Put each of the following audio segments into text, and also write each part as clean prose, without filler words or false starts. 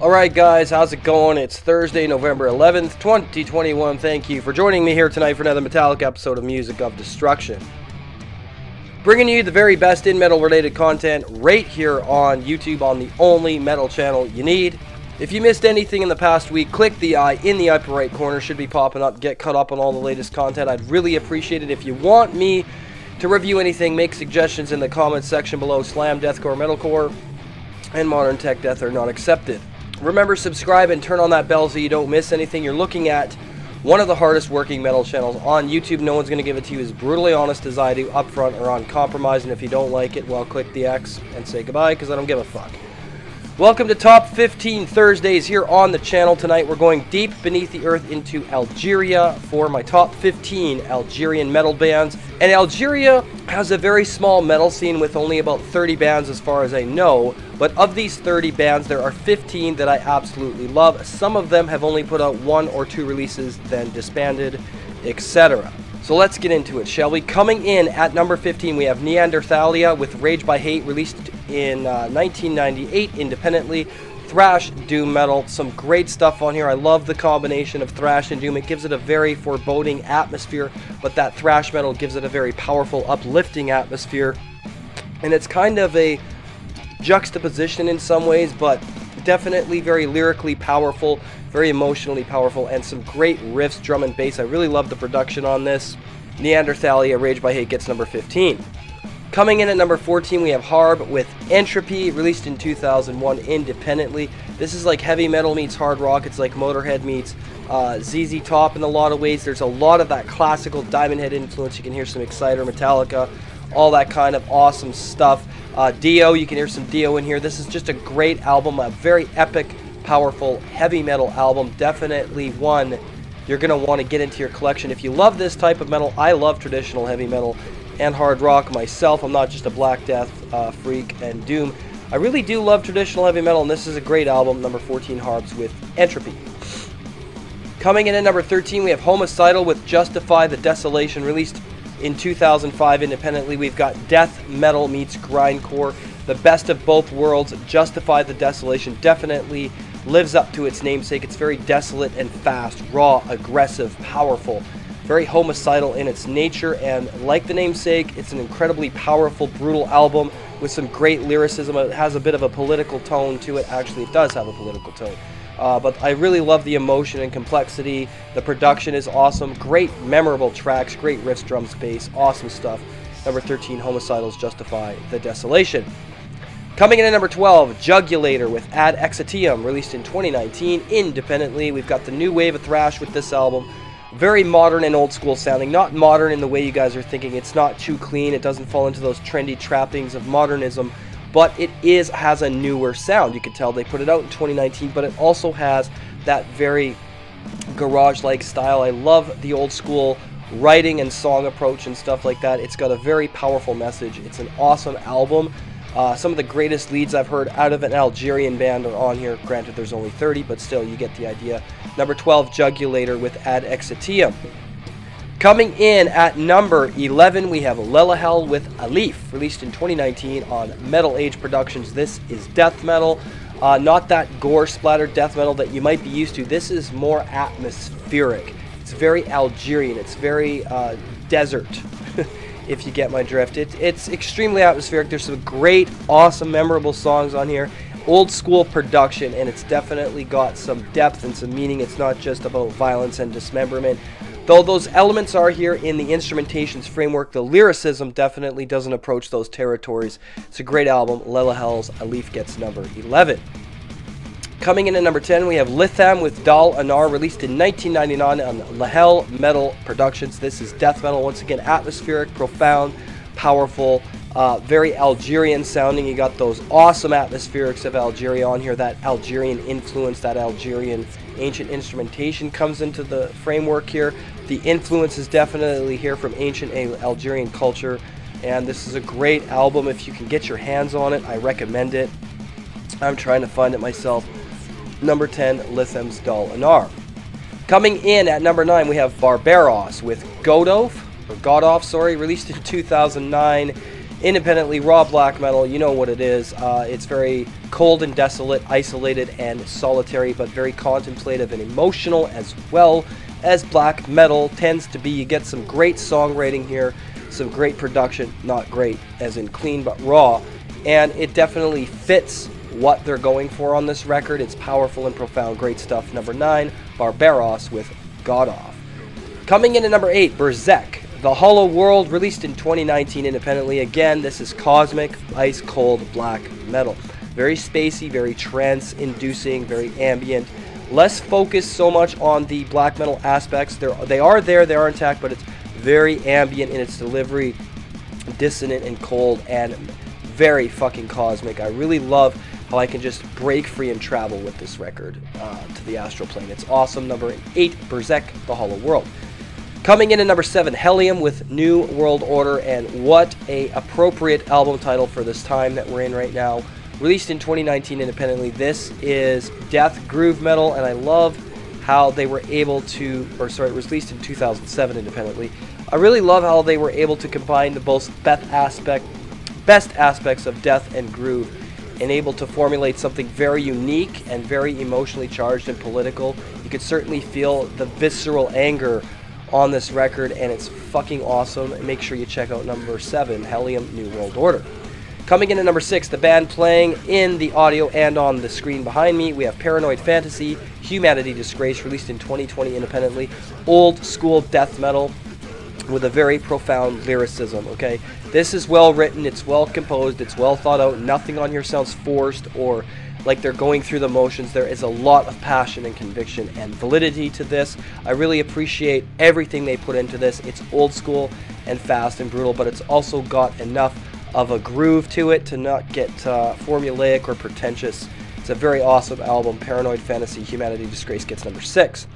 Alright guys, how's it going? It's Thursday, November 11th, 2021. Thank you for joining me here tonight for another metallic episode of Music of Destruction. Bringing you the very best in metal related content right here on YouTube on the only metal channel you need. If you missed anything in the past week, click the eye in the upper right corner, should be popping up. Get caught up on all the latest content. I'd really appreciate it. If you want me to review anything, make suggestions in the comments section below. Slam, deathcore, metalcore, and modern tech death are not accepted. Remember, subscribe and turn on that bell so you don't miss anything. You're looking at one of the hardest working metal channels on YouTube. No one's going to give it to you as brutally honest as I do, upfront or uncompromised. And if you don't like it, well, click the X and say goodbye, because I don't give a fuck. Welcome to Top 15 Thursdays here on the channel. Tonight we're going deep beneath the earth into Algeria for my top 15 Algerian metal bands. And Algeria has a very small metal scene with only about 30 bands as far as I know. But of these 30 bands, there are 15 that I absolutely love. Some of them have only put out 1 or 2 releases, then disbanded, etc. So let's get into it, shall we? Coming in at number 15, we have Neanderthalia with Rage by Hate, released in 1998 independently. Thrash, doom metal, some great stuff on here. I love the combination of thrash and doom. It gives it a very foreboding atmosphere, but that thrash metal gives it a very powerful, uplifting atmosphere. And it's kind of a juxtaposition in some ways, but definitely very lyrically powerful, very emotionally powerful, and some great riffs, drum and bass. I really love the production on this. Neanderthalia-Rage by Hate gets number 15. Coming in at number 14, we have Harb with Entropy, released in 2001 independently. This is like heavy metal meets hard rock. It's like Motorhead meets ZZ Top in a lot of ways. There's a lot of that classical Diamond Head influence. You can hear some Exciter, Metallica, all that kind of awesome stuff. Dio, you can hear some Dio in here. This is just a great album, a very epic, powerful, heavy metal album. Definitely one you're going to want to get into your collection. If you love this type of metal, I love traditional heavy metal and hard rock myself. I'm not just a Black Death freak and doom. I really do love traditional heavy metal, and this is a great album. Number 14, Harbs with Entropy. Coming in at number 13, we have Homocidal with Justify, the Desolation, released in 2005 independently. We've got death metal meets grindcore, the best of both worlds. Justify, the Desolation definitely lives up to its namesake. It's very desolate and fast, raw, aggressive, powerful, very homicidal in its nature, and like the namesake, it's an incredibly powerful, brutal album with some great lyricism. It has a bit of a political tone to it. Actually, it does have a political tone. But I really love the emotion and complexity. The production is awesome. Great, memorable tracks, great riffs, drums, bass, awesome stuff. Number 13, Homicidal's Justify, the Desolation. Coming in at number 12, Jugulator with Exitium, released in 2019 independently. We've got the new wave of thrash with this album. Very modern and old school sounding. Not modern in the way you guys are thinking. It's not too clean. It doesn't fall into those trendy trappings of modernism. But it has a newer sound. You can tell they put it out in 2019, but it also has that very garage-like style. I love the old school writing and song approach and stuff like that. It's got a very powerful message. It's an awesome album. Some of the greatest leads I've heard out of an Algerian band are on here. Granted, there's only 30, but still, you get the idea. Number 12, Jugulator with Exitium. Coming in at number 11, we have Lelahell-Alif, released in 2019 on Metal Age Productions. This is death metal, not that gore-splattered death metal that you might be used to. This is more atmospheric. It's very Algerian. It's very desert, if you get my drift. It's extremely atmospheric. There's some great, awesome, memorable songs on here. Old school production, and it's definitely got some depth and some meaning. It's not just about violence and dismemberment. Though those elements are here in the instrumentation's framework, the lyricism definitely doesn't approach those territories. It's a great album. Lelahell-Alif gets number 11. Coming in at number 10, we have Litham with Dal Anar, released in 1999 on Lelahell Metal Productions. This is death metal, once again, atmospheric, profound, powerful, very Algerian sounding. You got those awesome atmospherics of Algeria on here. That Algerian influence, that Algerian ancient instrumentation comes into the framework here. The influence is definitely here from ancient Algerian culture, and this is a great album. If you can get your hands on it, I recommend it. I'm trying to find it myself. Number 10, Litham's Dal Anar. Coming in at number 9, we have Barbaros with Godov, released in 2009 Independently, raw black metal, you know what it is. It's very cold and desolate, isolated and solitary, but very contemplative and emotional, as well as black metal tends to be. You get some great songwriting here, some great production, not great as in clean, but raw, and it definitely fits what they're going for on this record. It's powerful and profound, great stuff. Number 9, Barbaros with God Off. Coming in at number 8, Berserk, The Hollow World, released in 2019 independently. Again, this is cosmic, ice-cold black metal. Very spacey, very trance-inducing, very ambient. Less focused so much on the black metal aspects. They are intact, but it's very ambient in its delivery, dissonant and cold, and very fucking cosmic. I really love how I can just break free and travel with this record to the astral plane. It's awesome. Number 8, Berserk, The Hollow World. Coming in at number 7, Hellium with New World Order, and what a appropriate album title for this time that we're in right now. Released in 2019 independently. This is death groove metal, and I love how they were able to, it was released in 2007 independently. I really love how they were able to combine the best aspects of death and groove, and able to formulate something very unique and very emotionally charged and political. You could certainly feel the visceral anger on this record, and it's fucking awesome. Make sure you check out number 7, Hellium, New World Order. Coming in at number 6, the band playing in the audio and on the screen behind me, we have Paranoid Fantasy, Humanity Disgrace, released in 2020 independently. Old school death metal with a very profound lyricism, okay? This is well written, it's well composed, it's well thought out. Nothing on here sounds forced or like they're going through the motions. There is a lot of passion and conviction and validity to this. I really appreciate everything they put into this. It's old school and fast and brutal, but it's also got enough of a groove to it to not get formulaic or pretentious. It's a very awesome album. Paranoid Fantasy, Humanity Disgrace gets number 6.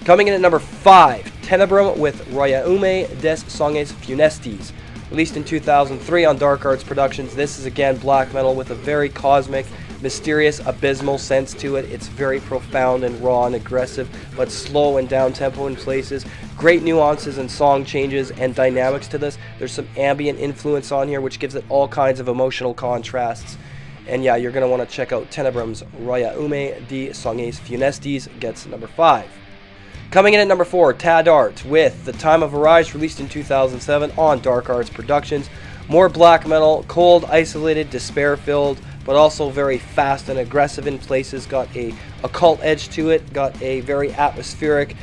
Coming in at number 5, Tenebrum with Royaume des Songes Funestes, released in 2003 on Dark Arts Productions. This is again black metal with a very cosmic, mysterious, abysmal sense to it. It's very profound and raw and aggressive, but slow and down-tempo in places. Great nuances and song changes and dynamics to this. There's some ambient influence on here, which gives it all kinds of emotional contrasts. And yeah, you're going to want to check out Tenebrum's Royaume des Songes Funestes, gets number 5. Coming in at number 4, Tadart with The Time of Arise, released in 2007 on Dark Arts Productions. More black metal, cold, isolated, despair-filled, but also very fast and aggressive in places. Got a occult edge to it, got a very atmospheric,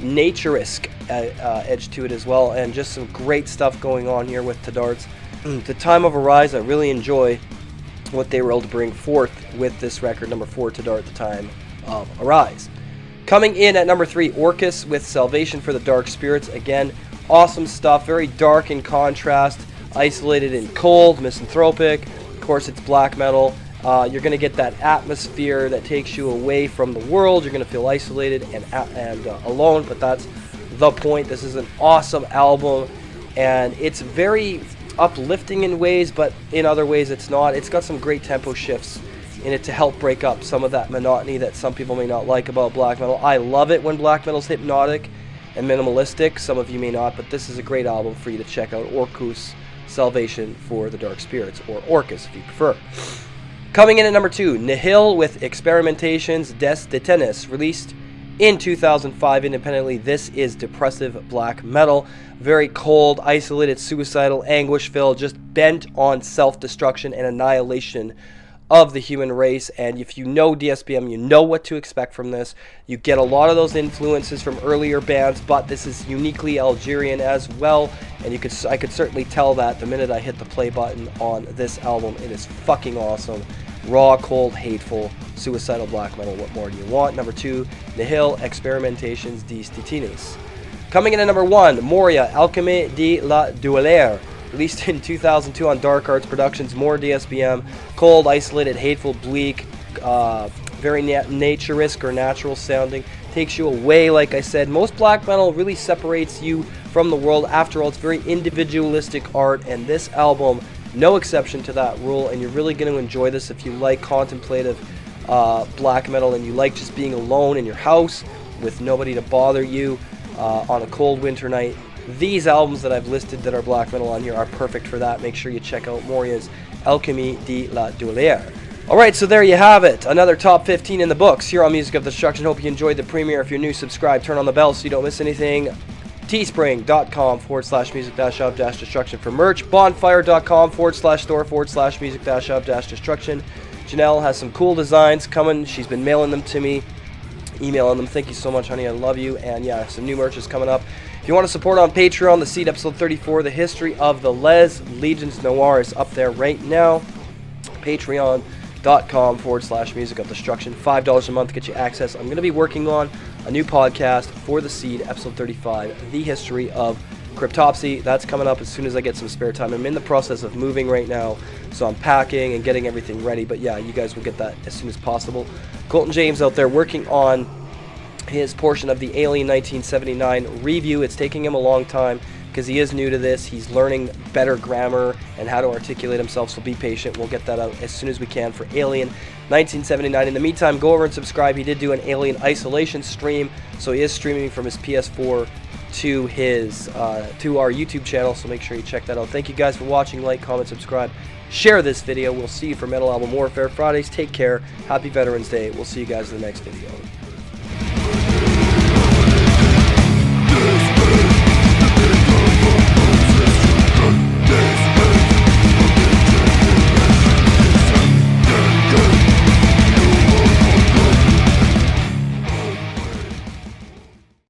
nature-esque edge to it as well, and just some great stuff going on here with Tadarts. The Time of Arise, I really enjoy what they were able to bring forth with this record, number 4, Tadart, The Time of Arise. Coming in at number 3, Orcus with Salvation for the Dark Spirits. Again, awesome stuff, very dark in contrast, isolated and cold, misanthropic. Of course, it's black metal. You're going to get that atmosphere that takes you away from the world. You're going to feel isolated and alone, but that's the point. This is an awesome album, and it's very uplifting in ways, but in other ways it's not. It's got some great tempo shifts in it to help break up some of that monotony that some people may not like about black metal. I love it when black metal's hypnotic and minimalistic. Some of you may not, but this is a great album for you to check out. Orcus, Salvation for the Dark Spirits, or Orcus if you prefer. Coming in at number 2, Nihil with Experimentations des Détenus, released in 2005 independently. This is depressive black metal. Very cold, isolated, suicidal, anguish-filled, just bent on self-destruction and annihilation of the human race. And if you know DSBM, you know what to expect from this. You get a lot of those influences from earlier bands, but this is uniquely Algerian as well, and I could certainly tell that the minute I hit the play button on this album. It is fucking awesome. Raw, cold, hateful, suicidal black metal. What more do you want? Number 2, Nihil, Experimentations des Titines. Coming in at number 1, Moria, Alchemy de la Duelère, released in 2002 on Dark Arts Productions. More DSBM, cold, isolated, hateful, bleak, very nature-esque or natural sounding. Takes you away, like I said. Most black metal really separates you from the world. After all, it's very individualistic art, and this album, no exception to that rule, and you're really going to enjoy this if you like contemplative black metal and you like just being alone in your house with nobody to bother you on a cold winter night. These albums that I've listed that are black metal on here are perfect for that. Make sure you check out Moria's Alchemy de la Douleur. Alright, so there you have it. Another top 15 in the books here on Music of Destruction. Hope you enjoyed the premiere. If you're new, subscribe, turn on the bell so you don't miss anything. teespring.com/music-of-destruction for merch. Bonfire.com/store/music-of-destruction. Janelle has some cool designs coming. She's been mailing them to me, emailing them. Thank you so much, honey. I love you. And yeah, some new merch is coming up. If you want to support on Patreon, The Seed episode 34, the history of the Les Legions Noir is up there right now. Patreon.com/music-of-destruction. $5 a month to get you access. I'm going to be working on a new podcast for The Seed, episode 35, the history of Cryptopsy. That's coming up as soon as I get some spare time. I'm in the process of moving right now, so I'm packing and getting everything ready. But yeah, you guys will get that as soon as possible. Colton James out there working on his portion of the Alien 1979 review. It's taking him a long time because he is new to this. He's learning better grammar and how to articulate himself, so be patient. We'll get that out as soon as we can for Alien 1979. In the meantime, go over and subscribe. He did do an Alien Isolation stream, so he is streaming from his PS4 to his to our YouTube channel, so make sure you check that out. Thank you guys for watching. Like, comment, subscribe, share this video. We'll see you for Metal Album Warfare Fridays. Take care. Happy Veterans Day. We'll see you guys in the next video.